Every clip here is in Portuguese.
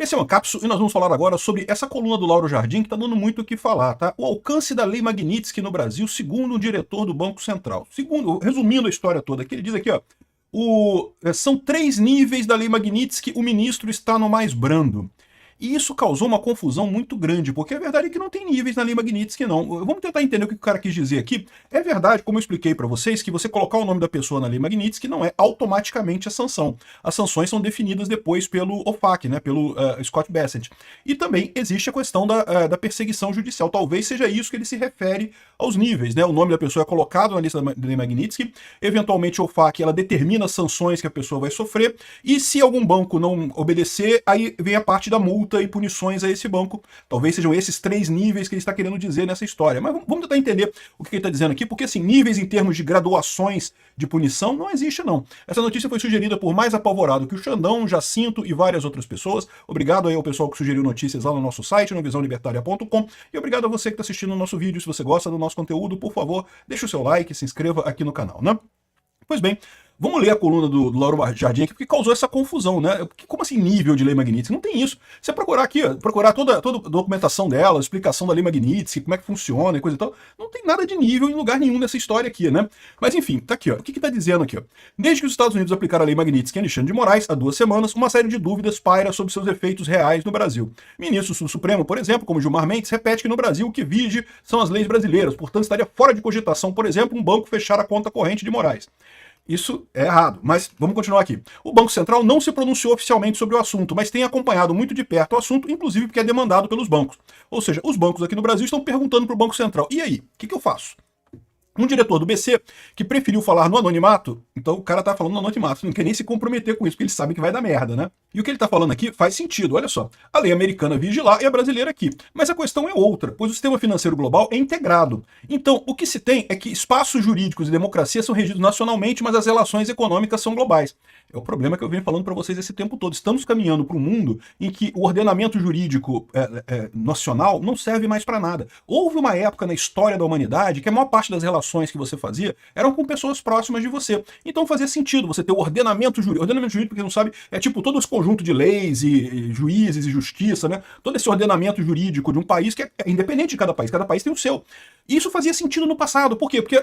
Esse é o Ancapsu e nós vamos falar agora sobre essa coluna do Lauro Jardim que está dando muito o que falar, tá? O alcance da Lei Magnitsky no Brasil, segundo o diretor do Banco Central. Resumindo a história toda aqui, ele diz aqui, ó, são 3 níveis da Lei Magnitsky, o ministro está no mais brando. E isso causou uma confusão muito grande, porque a verdade é que não tem níveis na Lei Magnitsky, não. Vamos tentar entender o que o cara quis dizer aqui. É verdade, como eu expliquei para vocês, que você colocar o nome da pessoa na Lei Magnitsky não é automaticamente a sanção. As sanções são definidas depois pelo OFAC, né, pelo Scott Bessent. E também existe a questão da perseguição judicial. Talvez seja isso que ele se refere aos níveis, né? O nome da pessoa é colocado na lista da Lei Magnitsky, eventualmente o OFAC ela determina as sanções que a pessoa vai sofrer, e se algum banco não obedecer, aí vem a parte da multa e punições a esse banco. Talvez sejam esses 3 níveis que ele está querendo dizer nessa história. Mas vamos tentar entender o que ele está dizendo aqui, porque assim, níveis em termos de graduações de punição não existe não. Essa notícia foi sugerida por mais apavorado que o Xandão, Jacinto e várias outras pessoas. Obrigado aí ao pessoal que sugeriu notícias lá no nosso site, no visãolibertaria.com, e obrigado a você que está assistindo o nosso vídeo. Se você gosta do nosso conteúdo, por favor, deixe o seu like e se inscreva aqui no canal, né? Pois bem, vamos ler a coluna do Lauro Jardim aqui, porque causou essa confusão, né? Como assim nível de Lei Magnitsky? Não tem isso. Você procurar aqui, ó, procurar toda a documentação dela, a explicação da Lei Magnitsky, como é que funciona e coisa e tal, não tem nada de nível em lugar nenhum nessa história aqui, né? Mas enfim, tá aqui, ó. O que tá dizendo aqui, ó? Desde que os Estados Unidos aplicaram a Lei Magnitsky em Alexandre de Moraes, há 2 semanas, uma série de dúvidas paira sobre seus efeitos reais no Brasil. Ministros do Supremo, por exemplo, como Gilmar Mendes, repete que no Brasil o que vige são as leis brasileiras, portanto estaria fora de cogitação, por exemplo, um banco fechar a conta corrente de Moraes. Isso é errado, mas vamos continuar aqui. O Banco Central não se pronunciou oficialmente sobre o assunto, mas tem acompanhado muito de perto o assunto, inclusive porque é demandado pelos bancos. Ou seja, os bancos aqui no Brasil estão perguntando para o Banco Central, e aí, o que eu faço? Um diretor do BC que preferiu falar no anonimato, então o cara tá falando no anonimato, não quer nem se comprometer com isso, porque ele sabe que vai dar merda, né? E o que ele tá falando aqui faz sentido, olha só. A lei americana vige lá e a brasileira aqui. Mas a questão é outra, pois o sistema financeiro global é integrado. Então, o que se tem é que espaços jurídicos e democracia são regidos nacionalmente, mas as relações econômicas são globais. É o problema que eu venho falando para vocês esse tempo todo. Estamos caminhando para um mundo em que o ordenamento jurídico nacional não serve mais para nada. Houve uma época na história da humanidade que a maior parte das relações que você fazia eram com pessoas próximas de você. Então fazia sentido você ter o ordenamento jurídico. Ordenamento jurídico, para quem não sabe, é tipo todo esse conjunto de leis e juízes e justiça, né? Todo esse ordenamento jurídico de um país que é independente de cada país tem o seu. E isso fazia sentido no passado. Por quê? Porque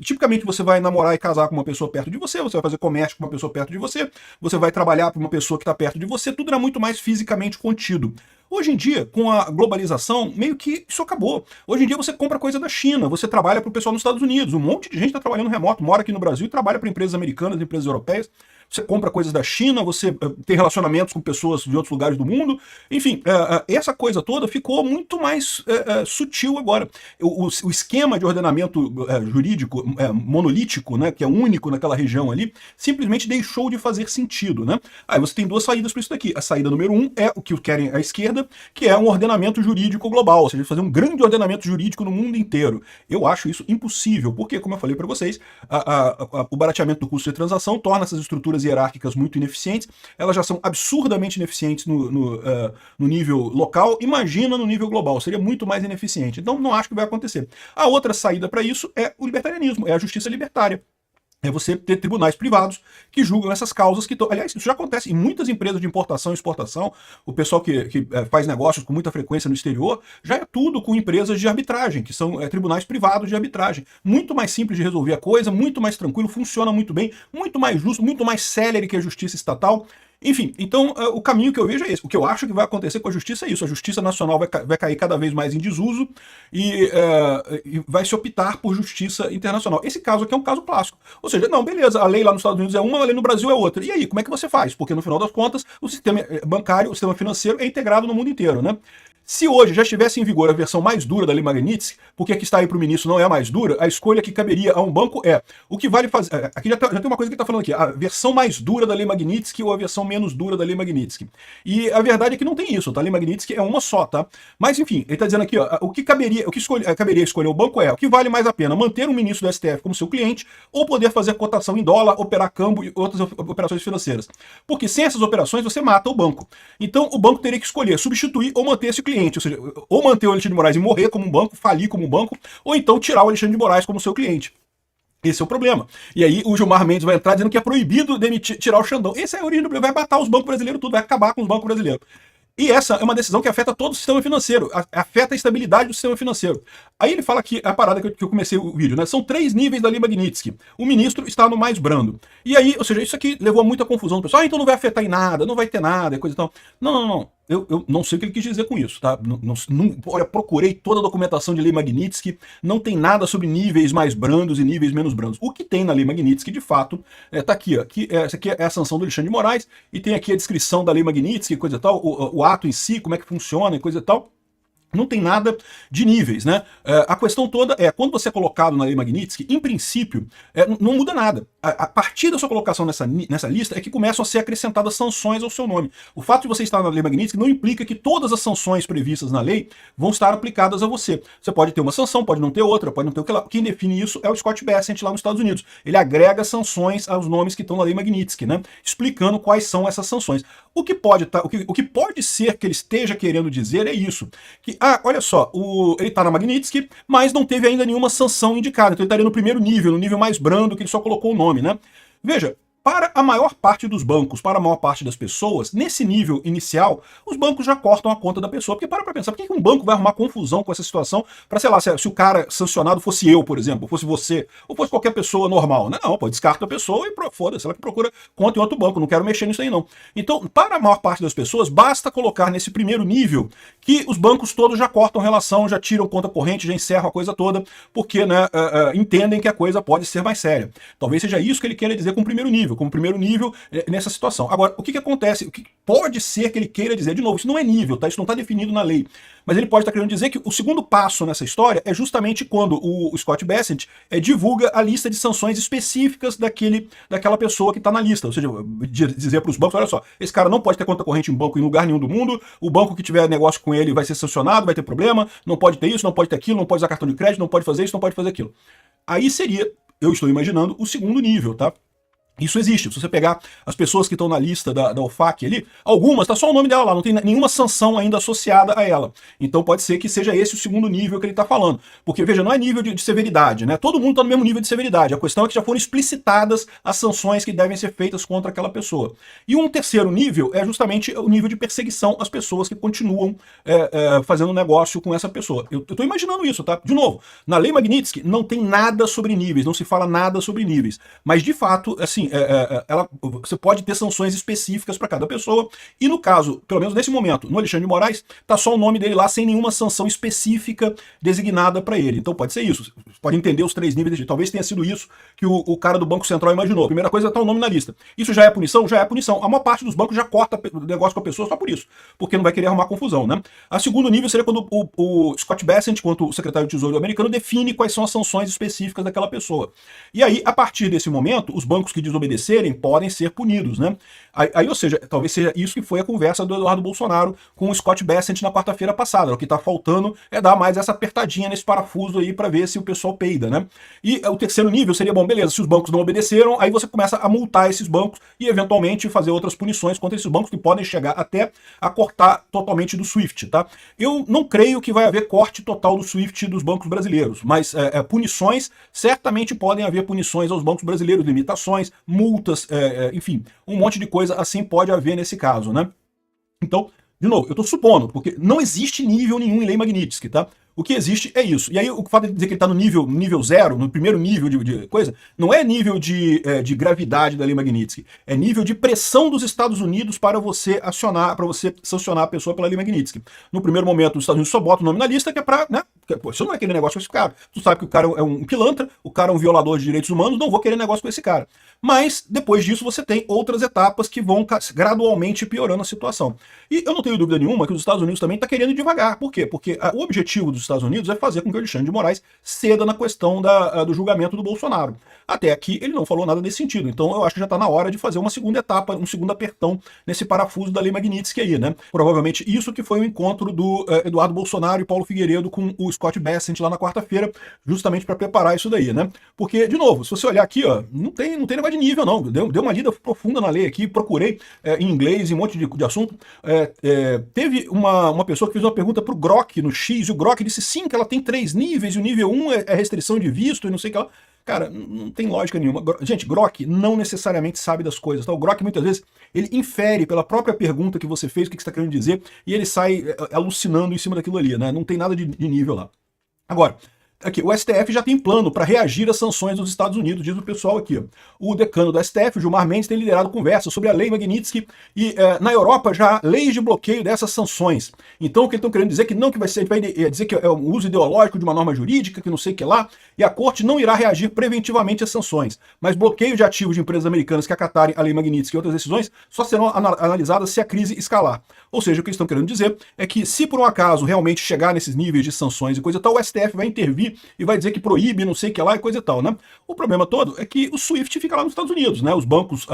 tipicamente você vai namorar e casar com uma pessoa perto de você, você vai fazer comércio com uma pessoa perto de você vai trabalhar para uma pessoa que está perto de você, tudo era muito mais fisicamente contido. Hoje em dia, com a globalização, meio que isso acabou. Hoje em dia você compra coisa da China, você trabalha para o pessoal nos Estados Unidos, um monte de gente está trabalhando remoto, mora aqui no Brasil e trabalha para empresas americanas, empresas europeias. Você compra coisas da China, você tem relacionamentos com pessoas de outros lugares do mundo. Enfim, essa coisa toda ficou muito mais sutil agora. O esquema de ordenamento jurídico monolítico, né, que é único naquela região ali, simplesmente deixou de fazer sentido, né? Aí você tem 2 saídas para isso daqui. A saída número 1 é o que querem a esquerda, que é um ordenamento jurídico global, ou seja, fazer um grande ordenamento jurídico no mundo inteiro. Eu acho isso impossível, porque, como eu falei para vocês, o barateamento do custo de transação torna essas estruturas hierárquicas muito ineficientes, elas já são absurdamente ineficientes no nível local, imagina no nível global, seria muito mais ineficiente. Então não acho que vai acontecer. A outra saída para isso é o libertarianismo, é a justiça libertária. É você ter tribunais privados que julgam essas causas que... Aliás, isso já acontece em muitas empresas de importação e exportação. O pessoal que faz negócios com muita frequência no exterior, já é tudo com empresas de arbitragem, que são tribunais privados de arbitragem. Muito mais simples de resolver a coisa, muito mais tranquilo, funciona muito bem, muito mais justo, muito mais célere que a justiça estatal. Enfim, então o caminho que eu vejo é esse. O que eu acho que vai acontecer com a justiça é isso. A justiça nacional vai cair cada vez mais em desuso e vai se optar por justiça internacional. Esse caso aqui é um caso clássico. Ou seja, não, beleza, a lei lá nos Estados Unidos é uma, a lei no Brasil é outra. E aí, como é que você faz? Porque no final das contas, o sistema bancário, o sistema financeiro é integrado no mundo inteiro, né? Se hoje já estivesse em vigor a versão mais dura da Lei Magnitsky, porque a que está aí para o ministro não é a mais dura, a escolha que caberia a um banco é o que vale fazer... Aqui já tem uma coisa que ele está falando aqui, a versão mais dura da Lei Magnitsky ou a versão menos dura da Lei Magnitsky. E a verdade é que não tem isso, tá? A Lei Magnitsky é uma só, tá? Mas enfim, ele está dizendo aqui, ó, o que caberia escolher o banco é o que vale mais a pena, manter um ministro do STF como seu cliente ou poder fazer cotação em dólar, operar câmbio e outras operações financeiras. Porque sem essas operações você mata o banco. Então o banco teria que escolher substituir ou manter esse cliente. Ou seja, ou manter o Alexandre de Moraes e morrer como um banco, falir como um banco, ou então tirar o Alexandre de Moraes como seu cliente. Esse é o problema. E aí o Gilmar Mendes vai entrar dizendo que é proibido tirar o Xandão. Essa é a origem do problema. Vai matar os bancos brasileiros tudo, vai acabar com os bancos brasileiros. E essa é uma decisão que afeta todo o sistema financeiro, afeta a estabilidade do sistema financeiro. Aí ele fala que a parada que eu comecei o vídeo, né? São 3 níveis da Lei Magnitsky. O ministro está no mais brando. E aí, ou seja, isso aqui levou a muita confusão do pessoal. Ah, então não vai afetar em nada, não vai ter nada, coisa e tal. Não, não, não. Eu não sei o que ele quis dizer com isso, tá? Olha, procurei toda a documentação de Lei Magnitsky, não tem nada sobre níveis mais brandos e níveis menos brandos. O que tem na Lei Magnitsky, de fato, tá aqui, ó. Essa aqui é a sanção do Alexandre de Moraes, e tem aqui a descrição da Lei Magnitsky, coisa e tal, o ato em si, como é que funciona e coisa e tal. Não tem nada de níveis, né? A questão toda é, quando você é colocado na Lei Magnitsky, em princípio, não muda nada. A partir da sua colocação nessa lista é que começam a ser acrescentadas sanções ao seu nome. O fato de você estar na Lei Magnitsky não implica que todas as sanções previstas na lei vão estar aplicadas a você. Você pode ter uma sanção, pode não ter outra, pode não ter o que lá. Quem define isso é o Scott Bessent lá nos Estados Unidos. Ele agrega sanções aos nomes que estão na Lei Magnitsky, né? Explicando quais são essas sanções. O que pode ser que ele esteja querendo dizer é isso, que olha só, ele está na Magnitsky, mas não teve ainda nenhuma sanção indicada, então ele estaria no primeiro nível, no nível mais brando, que ele só colocou o nome, né? Veja, para a maior parte dos bancos, para a maior parte das pessoas, nesse nível inicial, os bancos já cortam a conta da pessoa. Porque para pensar, por que um banco vai arrumar confusão com essa situação para, sei lá, se o cara sancionado fosse eu, por exemplo, ou fosse você, ou fosse qualquer pessoa normal? Não, pô, descarta a pessoa e foda-se, ela que procura conta em outro banco, não quero mexer nisso aí não. Então, para a maior parte das pessoas, basta colocar nesse primeiro nível que os bancos todos já cortam relação, já tiram conta corrente, já encerram a coisa toda, porque né, entendem que a coisa pode ser mais séria. Talvez seja isso que ele queira dizer com o primeiro nível, como primeiro nível nessa situação. Agora, o que acontece? O que pode ser que ele queira dizer? De novo, isso não é nível, tá? Isso não está definido na lei. Mas ele pode estar querendo dizer que o segundo passo nessa história é justamente quando o Scott Bessent divulga a lista de sanções específicas daquela pessoa que está na lista. Ou seja, dizer para os bancos, olha só, esse cara não pode ter conta corrente em banco em lugar nenhum do mundo, o banco que tiver negócio com ele vai ser sancionado, vai ter problema, não pode ter isso, não pode ter aquilo, não pode usar cartão de crédito, não pode fazer isso, não pode fazer aquilo. Aí seria, eu estou imaginando, o segundo nível, tá? Isso existe. Se você pegar as pessoas que estão na lista da OFAC ali, algumas, tá só o nome dela lá, não tem nenhuma sanção ainda associada a ela. Então pode ser que seja esse o segundo nível que ele está falando. Porque, veja, não é nível de severidade, né? Todo mundo está no mesmo nível de severidade. A questão é que já foram explicitadas as sanções que devem ser feitas contra aquela pessoa. E um terceiro nível é justamente o nível de perseguição às pessoas que continuam fazendo negócio com essa pessoa. Eu estou imaginando isso, tá? De novo, na Lei Magnitsky não tem nada sobre níveis, não se fala nada sobre níveis. Mas, de fato, assim, você pode ter sanções específicas para cada pessoa, e no caso, pelo menos nesse momento, no Alexandre de Moraes, tá só o nome dele lá sem nenhuma sanção específica designada para ele. Então pode ser isso. Você pode entender os 3 níveis. Talvez tenha sido isso que o cara do Banco Central imaginou. A primeira coisa é estar o nome na lista. Isso já é punição? Já é punição. A maior parte dos bancos já corta o negócio com a pessoa só por isso, porque não vai querer arrumar confusão, né? A segundo nível seria quando o Scott Bessent, quanto o secretário de Tesouro americano, define quais são as sanções específicas daquela pessoa. E aí, a partir desse momento, os bancos que desobedecerem podem ser punidos, né? Aí, ou seja, talvez seja isso que foi a conversa do Eduardo Bolsonaro com o Scott Bessent na quarta-feira passada. O que está faltando é dar mais essa apertadinha nesse parafuso aí para ver se o pessoal peida, né? E o terceiro nível seria, bom, beleza, se os bancos não obedeceram, aí você começa a multar esses bancos e eventualmente fazer outras punições contra esses bancos que podem chegar até a cortar totalmente do SWIFT, tá? Eu não creio que vai haver corte total do SWIFT dos bancos brasileiros, mas punições, certamente podem haver punições aos bancos brasileiros, limitações, multas, enfim, um monte de coisa assim pode haver nesse caso, né? Então, de novo, eu estou supondo, porque não existe nível nenhum em Lei Magnitsky, tá? O que existe é isso. E aí o fato de dizer que ele está no nível 0, no primeiro nível de coisa, não é nível de gravidade da Lei Magnitsky, é nível de pressão dos Estados Unidos para você acionar, para você sancionar a pessoa pela Lei Magnitsky. No primeiro momento, os Estados Unidos só botam o nome na lista, que é para, né? Você não vai querer negócio com esse cara. Tu sabe que o cara é um pilantra, o cara é um violador de direitos humanos, não vou querer negócio com esse cara. Mas, depois disso, você tem outras etapas que vão gradualmente piorando a situação. E eu não tenho dúvida nenhuma que os Estados Unidos também estão querendo ir devagar. Por quê? Porque o objetivo dos Estados Unidos é fazer com que o Alexandre de Moraes ceda na questão do julgamento do Bolsonaro. Até aqui, ele não falou nada nesse sentido. Então, eu acho que já está na hora de fazer uma segunda etapa, um segundo apertão nesse parafuso da Lei Magnitsky aí, né? Provavelmente isso que foi o encontro do Eduardo Bolsonaro e Paulo Figueiredo com o Scott Bessent lá na quarta-feira, justamente para preparar isso daí, né? Porque, de novo, se você olhar aqui, ó, não tem negócio de nível, não. Deu uma lida profunda na lei aqui, procurei em inglês, em um monte de assunto. Teve uma pessoa que fez uma pergunta pro Grok no X, e o Grok disse sim, que ela tem 3 níveis, e o nível 1 é restrição de visto, e não sei o que lá. Cara, não tem lógica nenhuma. Gente, Grok não necessariamente sabe das coisas, tá? O Grok muitas vezes ele infere pela própria pergunta que você fez, o que você está querendo dizer, e ele sai alucinando em cima daquilo ali, né? Não tem nada de nível lá. Agora, aqui, o STF já tem plano para reagir às sanções dos Estados Unidos, diz o pessoal aqui. O decano do STF, o Gilmar Mendes, tem liderado conversas sobre a lei Magnitsky e na Europa já há leis de bloqueio dessas sanções. Então o que eles estão querendo dizer é que não que vai ser, vai dizer que é um uso ideológico de uma norma jurídica, que não sei o que lá, e a corte não irá reagir preventivamente às sanções. Mas bloqueio de ativos de empresas americanas que acatarem a lei Magnitsky e outras decisões só serão analisadas se a crise escalar. Ou seja, o que eles estão querendo dizer é que se por um acaso realmente chegar nesses níveis de sanções e coisa e tal, o STF vai intervir e vai dizer que proíbe, não sei o que lá e coisa e tal, né? O problema todo é que o SWIFT fica lá nos Estados Unidos, né? Os bancos,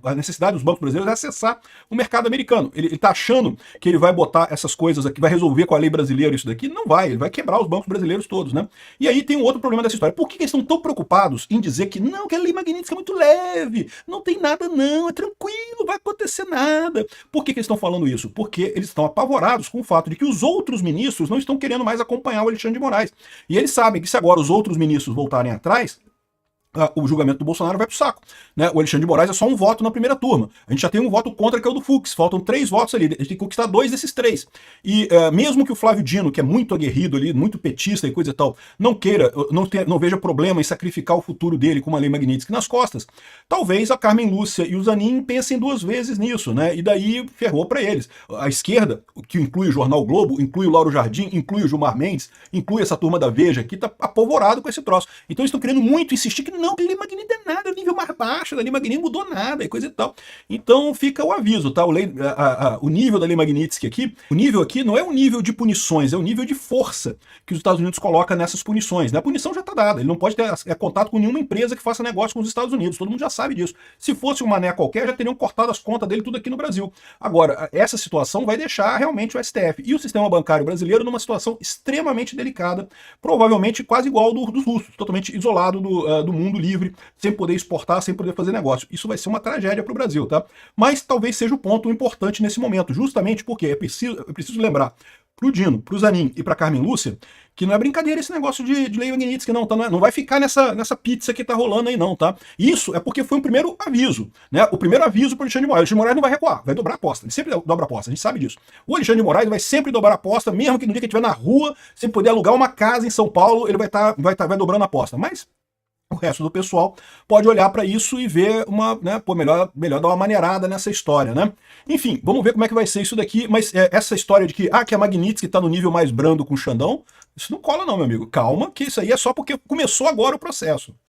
a necessidade dos bancos brasileiros é acessar o mercado americano. Ele tá achando que ele vai botar essas coisas aqui, vai resolver com a lei brasileira isso daqui? Não vai, ele vai quebrar os bancos brasileiros todos, né? E aí tem um outro problema dessa história. Por que eles estão tão preocupados em dizer que não, que a lei Magnitsky é muito leve, não tem nada não, é tranquilo, não vai acontecer nada? Por que eles estão falando isso? Porque eles estão apavorados com o fato de que os outros ministros não estão querendo mais acompanhar o Alexandre de Moraes. E eles sabem que se agora os outros ministros voltarem atrás, o julgamento do Bolsonaro vai pro saco, né? O Alexandre de Moraes é só um voto na primeira turma. A gente já tem um voto contra, que é o do Fux. Faltam 3 votos ali. A gente tem que conquistar 2 desses 3. E mesmo que o Flávio Dino, que é muito aguerrido ali, muito petista e coisa e tal, não queira, não veja problema em sacrificar o futuro dele com uma lei Magnitsky nas costas, talvez a Carmen Lúcia e o Zanin pensem 2 vezes nisso, né? E daí ferrou para eles. A esquerda, que inclui o Jornal Globo, inclui o Lauro Jardim, inclui o Gilmar Mendes, inclui essa turma da Veja, que tá apavorado com esse troço. Então eles estão querendo muito insistir que não, a lei Magnitsky é nada, o nível mais baixo da lei Magnitsky mudou nada e coisa e tal. Então fica o aviso, tá? O nível da lei Magnitsky aqui, o nível aqui não é um nível de punições, é o nível de força que os Estados Unidos coloca nessas punições, né? A punição já está dada, ele não pode ter contato com nenhuma empresa que faça negócio com os Estados Unidos, todo mundo já sabe disso. Se fosse um mané qualquer, já teriam cortado as contas dele tudo aqui no Brasil. Agora, essa situação vai deixar realmente o STF e o sistema bancário brasileiro numa situação extremamente delicada, provavelmente quase igual ao dos russos, totalmente isolado do mundo livre, sem poder exportar, sem poder fazer negócio. Isso vai ser uma tragédia para o Brasil, tá? Mas talvez seja o ponto importante nesse momento, justamente porque é preciso lembrar pro Dino, pro Zanin e pra Carmen Lúcia, que não é brincadeira esse negócio de lei Magnitsky, não, tá? Não vai ficar nessa pizza que tá rolando aí, não, tá? Isso é porque foi um primeiro aviso, né? O primeiro aviso pro Alexandre de Moraes. O Alexandre de Moraes não vai recuar, vai dobrar a aposta. Ele sempre dobra a aposta, a gente sabe disso. O Alexandre de Moraes vai sempre dobrar a aposta, mesmo que no dia que ele estiver na rua, sem poder alugar uma casa em São Paulo, ele vai dobrando a aposta. Mas o resto do pessoal pode olhar para isso e ver melhor dar uma maneirada nessa história, né? Enfim, vamos ver como é que vai ser isso daqui, mas essa história de que a Magnitsky tá no nível mais brando com o Xandão, isso não cola não, meu amigo. Calma, que isso aí é só porque começou agora o processo.